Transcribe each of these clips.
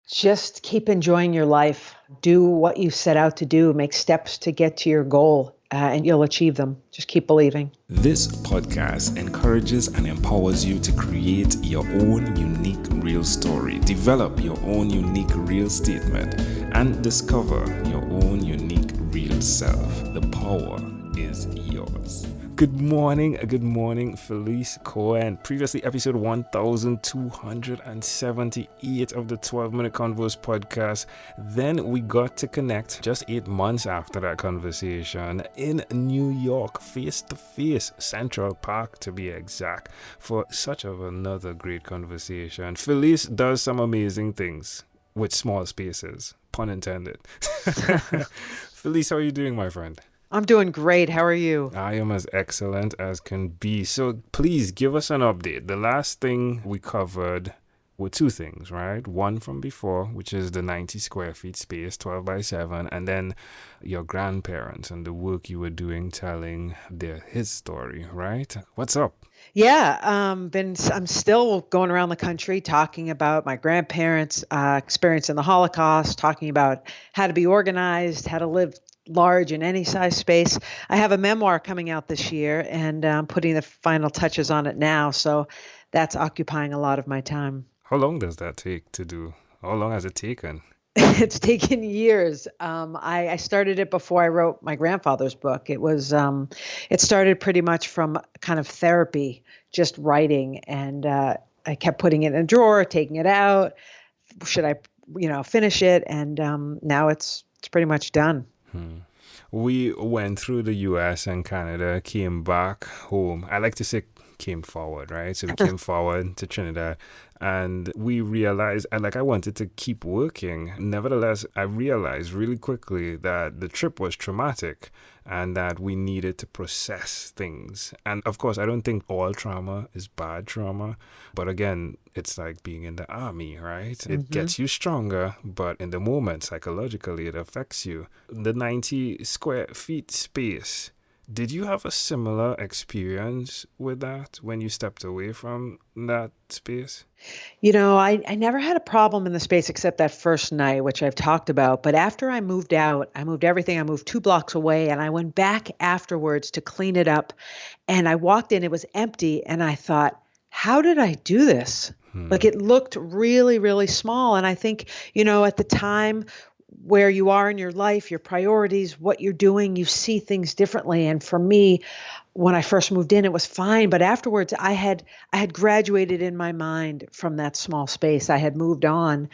Just keep enjoying your life. Do what you set out to do. Make steps to get to your goal, and you'll achieve them. Just keep believing. This podcast encourages and empowers you to create your own unique real story, develop your own unique real statement, and discover your own unique real self. The power is yours. Good morning, Felice Cohen. Previously, episode 1278 of the 12-Minute Converse podcast. Then we got to connect just 8 months after that conversation in New York, face to face, Central Park to be exact, for such of another great conversation. Felice does some amazing things with small spaces, pun intended. Felice, how are you doing, my friend? I'm doing great. How are you? I am as excellent as can be. So please give us an update. The last thing we covered were two things, right? One from before, which is the 90 square feet space, 12 by 7, and then your grandparents and the work you were doing telling his story, right? What's up? Yeah, I'm still going around the country talking about my grandparents' experience in the Holocaust, talking about how to be organized, how to live large in any size space. I have a memoir coming out this year, and I'm putting the final touches on it now. So that's occupying a lot of my time. How long does that take to do? How long has it taken? It's taken years. I started it before I wrote my grandfather's book. It started pretty much from kind of therapy, just writing, and I kept putting it in a drawer, taking it out. Should I, finish it? And now it's pretty much done. We went through the US and Canada, came back home. I like to say came forward, right? So we came forward to Trinidad and we realized, I wanted to keep working. Nevertheless, I realized really quickly that the trip was traumatic and that we needed to process things. And of course, I don't think all trauma is bad trauma. But again, it's like being in the army, right? It gets you stronger, but in the moment, psychologically, it affects you. The 90 square feet space. Did you have a similar experience with that when you stepped away from that space? I never had a problem in the space except that first night, which I've talked about. But after I moved out, I moved everything. I moved 2 blocks away and I went back afterwards to clean it up. And I walked in, it was empty. And I thought, how did I do this? Like it looked really, really small. And I think, at the time, where you are in your life, your priorities, what you're doing, you see things differently. And for me, when I first moved in, it was fine. But afterwards, I had graduated in my mind from that small space. I had moved on.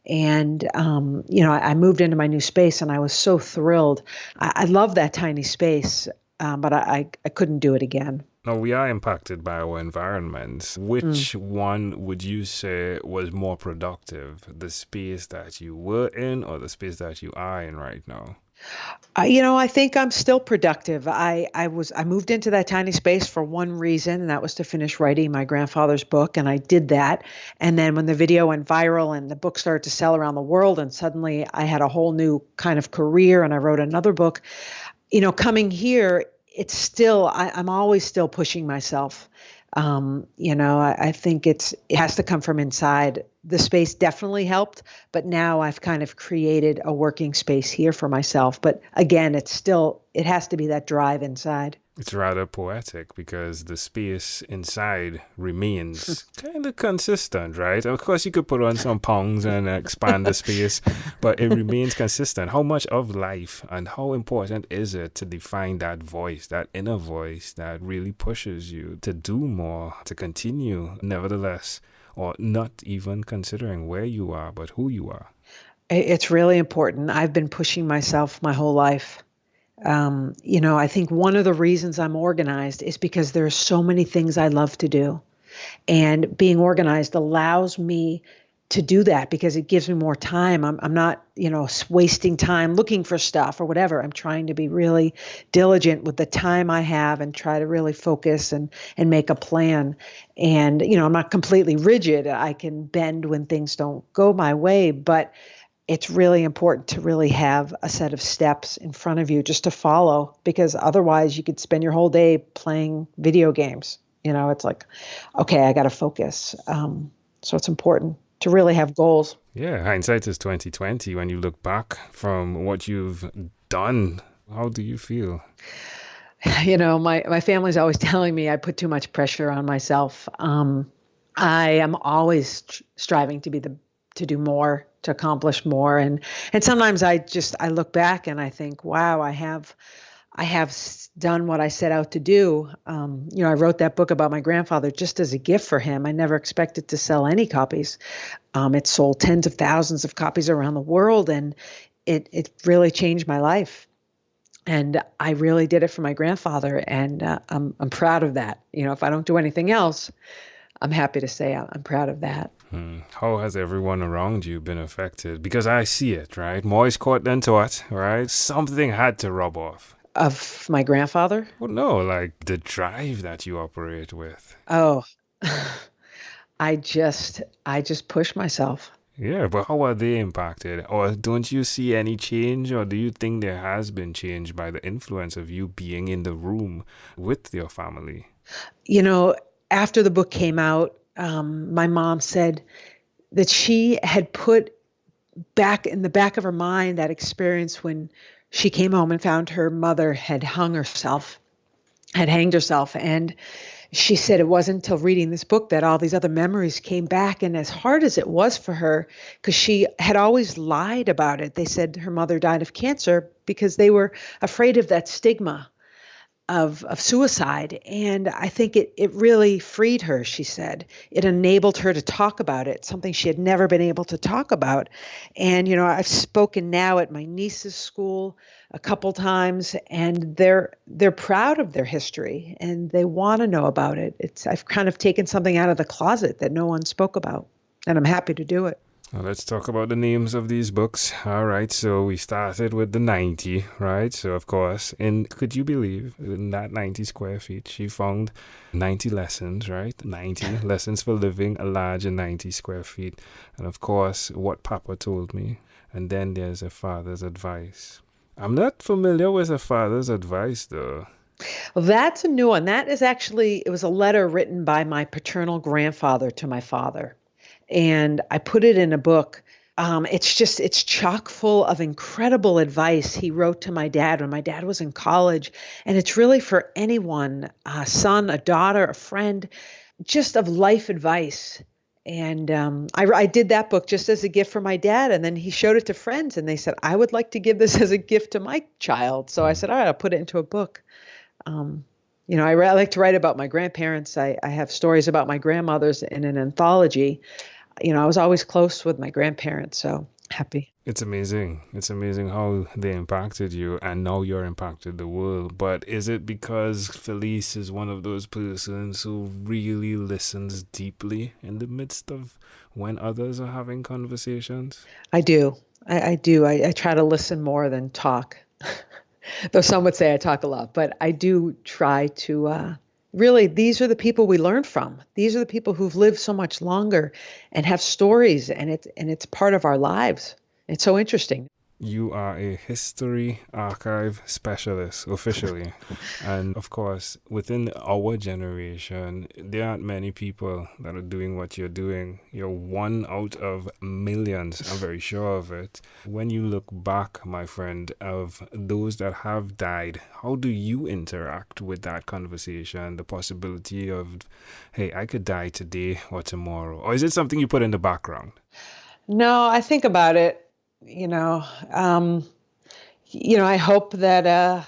And, I moved into my new space and I was so thrilled. I love that tiny space, but I couldn't do it again. Now, we are impacted by our environment. Which one would you say was more productive? The space that you were in or the space that you are in right now? I think I'm still productive. I moved into that tiny space for one reason, and that was to finish writing my grandfather's book, and I did that. And then when the video went viral and the book started to sell around the world, and suddenly I had a whole new kind of career, and I wrote another book. Coming here, it's still, I'm always still pushing myself. I think it has to come from inside. The space definitely helped, but now I've kind of created a working space here for myself. But again, it has to be that drive inside. It's rather poetic because the space inside remains kind of consistent, right? Of course, you could put on some pounds and expand the space, but it remains consistent. How much of life and how important is it to define that voice, that inner voice that really pushes you to do more, to continue, nevertheless, or not even considering where you are, but who you are? It's really important. I've been pushing myself my whole life. I think one of the reasons I'm organized is because there are so many things I love to do. And being organized allows me to do that because it gives me more time. I'm not, wasting time looking for stuff or whatever. I'm trying to be really diligent with the time I have and try to really focus and make a plan. And, I'm not completely rigid. I can bend when things don't go my way, but it's really important to really have a set of steps in front of you just to follow, because otherwise you could spend your whole day playing video games. It's like, okay, I got to focus. So it's important to really have goals. Yeah, hindsight is 2020. When you look back from what you've done, how do you feel? My family's always telling me I put too much pressure on myself. I am always striving to do more, to accomplish more, and sometimes I look back and I think, wow, I have done what I set out to do. I wrote that book about my grandfather just as a gift for him. I never expected to sell any copies. It sold tens of thousands of copies around the world, and it really changed my life. And I really did it for my grandfather, and I'm proud of that. If I don't do anything else, I'm happy to say I'm proud of that. How has everyone around you been affected? Because I see it, right? More is caught than taught, right? Something had to rub off. Of my grandfather? Well, no, like the drive that you operate with. Oh, I just push myself. Yeah, but how are they impacted? Or don't you see any change? Or do you think there has been change by the influence of you being in the room with your family? You know, After the book came out, my mom said that she had put back in the back of her mind that experience when she came home and found her mother had hanged herself. And she said it wasn't until reading this book that all these other memories came back. And as hard as it was for her, because she had always lied about it, they said her mother died of cancer because they were afraid of that stigma of suicide. And I think it really freed her, she said. It enabled her to talk about it, something she had never been able to talk about. And, I've spoken now at my niece's school a couple times, and they're proud of their history and they want to know about it. I've kind of taken something out of the closet that no one spoke about, and I'm happy to do it. Well, let's talk about the names of these books. All right, so we started with the 90, right? So, of course, could you believe in that 90 square feet, she found 90 lessons, right? 90 lessons for living a larger 90 square feet. And, of course, what Papa told me. And then there's a father's advice. I'm not familiar with a father's advice, though. Well, that's a new one. It was a letter written by my paternal grandfather to my father. And I put it in a book. It's chock full of incredible advice he wrote to my dad when my dad was in college. And it's really for anyone, a son, a daughter, a friend, just of life advice. And I did that book just as a gift for my dad. And then he showed it to friends and they said, I would like to give this as a gift to my child. So I said, all right, I'll put it into a book. I like to write about my grandparents. I have stories about my grandmothers in an anthology. I was always close with my grandparents, so happy. It's amazing. It's amazing how they impacted you and now you're impacted the world. But is it because Felice is one of those persons who really listens deeply in the midst of when others are having conversations? I do. I do. I try to listen more than talk. Though some would say I talk a lot, but I do try to really, these are the people we learn from. These are the people who've lived so much longer and have stories, and it's part of our lives. It's so interesting. You are a history archive specialist officially. And of course, within our generation, there aren't many people that are doing what you're doing. You're one out of millions, I'm very sure of it. When you look back, my friend, of those that have died, how do you interact with that conversation? The possibility of, hey, I could die today or tomorrow. Or is it something you put in the background? No, I think about it. I hope that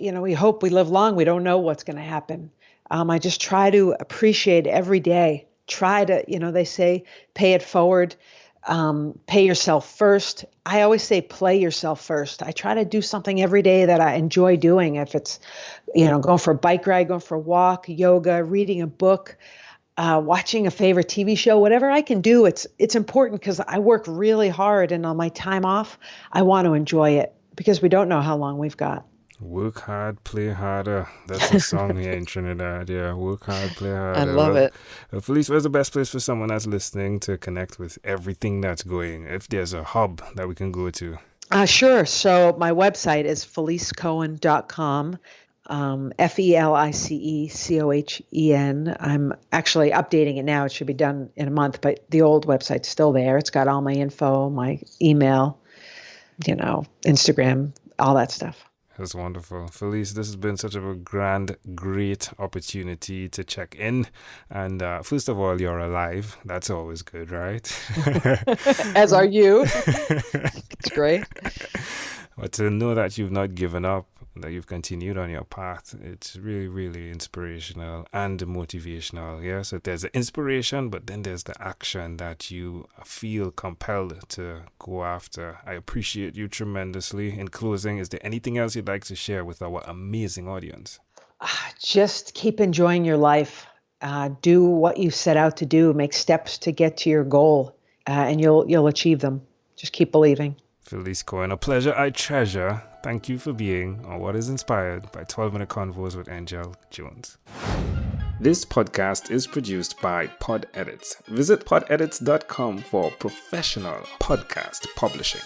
we hope we live long. We don't know what's going to happen. I just try to appreciate every day. Try to, they say, pay it forward, pay yourself first. I always say, play yourself first. I try to do something every day that I enjoy doing. If it's, going for a bike ride, going for a walk, yoga, reading a book, watching a favorite TV show, whatever I can do, it's important because I work really hard, and on my time off, I want to enjoy it because we don't know how long we've got. Work hard, play harder. That's a song here in Trinidad. Yeah, work hard, play I harder. love it. Felice, where's the best place for someone that's listening to connect with everything that's going? If there's a hub that we can go to. Sure. So my website is felicecohen.com. FeliceCohen. I'm actually updating it now. It should be done in a month, but the old website's still there. It's got all my info, my email, Instagram, all that stuff. That's wonderful. Felice, this has been such a great opportunity to check in. And first of all, you're alive. That's always good, right? As are you. It's great. But to know that you've not given up, that you've continued on your path, it's really, really inspirational and motivational. Yeah, so there's the inspiration, but then there's the action that you feel compelled to go after. I appreciate you tremendously. In closing, is there anything else you'd like to share with our amazing audience? Just keep enjoying your life. Do what you set out to do. Make steps to get to your goal, and you'll achieve them. Just keep believing. Felice Cohen, a pleasure I treasure. Thank you for being on What is Inspired by 12-Minute Convos with Angel Jones. This podcast is produced by Pod Edits. Visit podedits.com for professional podcast publishing.